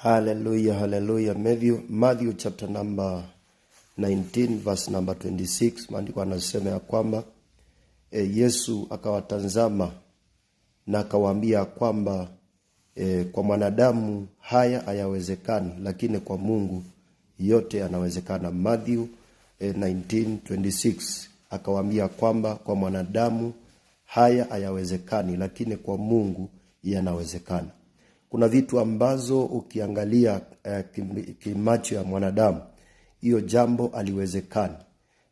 Hallelujah, hallelujah. Matthew chapter number 19 verse number 26, maandiko anasema ya kwamba Yesu akawatazama na akawaambia kwamba kwa mwanadamu haya hayawezekani, lakini kwa Mungu yote yanawezekana. Matthew 19:26 akawaambia kwamba kwa mwanadamu haya hayawezekani, lakini kwa Mungu yanawezekana. Kuna vitu ambazo ukiangalia kimacho ya mwanadamu hiyo jambo aliwezekani,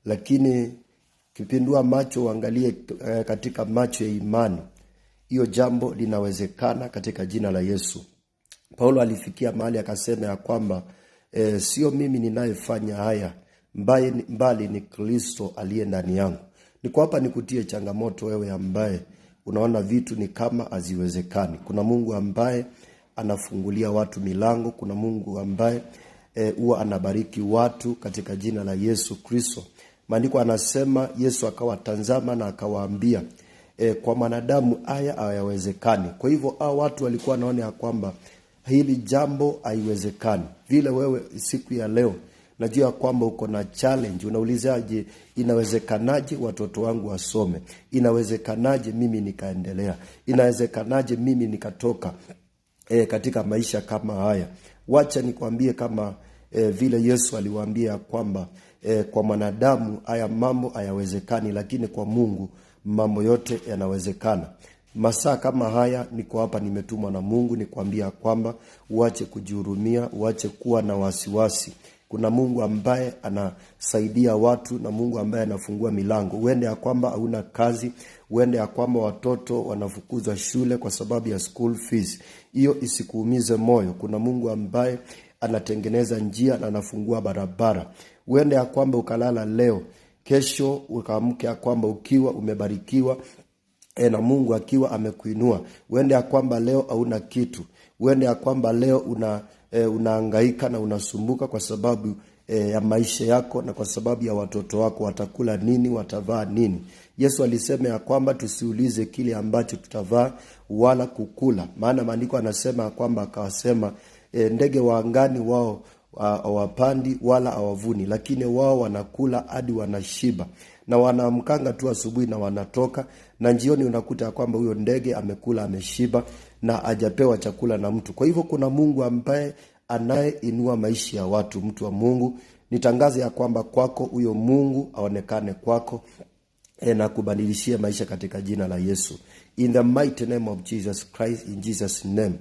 lakini kipindua macho uangalie katika macho ya imani, hiyo jambo linawezekana katika jina la Yesu. Paulo alifikia mahali akasema ya kwamba sio mimi ninayefanya haya, mbali ni Kristo aliye ndani yangu. Niko hapa nikutie changamoto wewe ambaye unaona vitu ni kama haziwezekani. Kuna Mungu ambaye anafungulia watu milango, kuna Mungu ambaye huwa anabariki watu katika jina la Yesu Kristo. Maandiko anasema Yesu akawatazama na akawaambia kwa mwanadamu haya hayawezekani. Kwa hivyo hao watu walikuwa wanaona ya kwamba hili jambo haiwezekani. Vile wewe siku ya leo najua kwamba uko na challenge, unaulizaje, inawezekanaje watoto wangu wasome? Inawezekanaje mimi nikaendelea? Inawezekanaje mimi nikatoka katika maisha kama haya? Wacha nikwambie kama vile Yesu aliwaambia kwamba kwa mwanadamu haya mambo hayawezekani, lakini kwa Mungu mambo yote yanawezekana. Masaa kama haya niko hapa nimetumwa na Mungu nikwambia kwamba uache kujihurumia, uache kuwa na wasiwasi. Kuna Mungu ambaye anasaidia watu na Mungu ambaye anafungua milango. Uende ya kwamba hauna kazi, uende ya kwamba watoto wanafukuzwa shule kwa sababu ya school fees. Hiyo isikuumize moyo. Kuna Mungu ambaye anatengeneza njia na anafungua barabara. Uende ya kwamba ukalala leo, kesho ukaamke ya kwamba ukiwa umebarikiwa na Mungu akiwa amekuinua. Uende ya kwamba leo hauna kitu. Uende ya kwamba leo unahangaika na unasumbuka kwa sababu ya maisha yako na kwa sababu ya watoto wako, watakula nini, watavaa nini. Yesu alisema ya kwamba tusiulize kile ambacho tutavaa wala kukula. Maana maandiko anasema kwamba akawasema ndege wa angani wao hawapandi wala hawavuni, lakini wao wanakula hadi wanashiba, na wanaamkanga tu asubuhi na wanatoka, na jioni unakuta kwamba huyo ndege amekula ameshiba na hajapewa chakula na mtu. Kwa hivyo kuna Mungu ambaye anayeinua maisha ya watu. Mtu wa Mungu, nitangaze ya kwamba kwako huyo Mungu aonekane kwako na kubadilishia maisha katika jina la Yesu. In the mighty name of Jesus Christ, in Jesus name.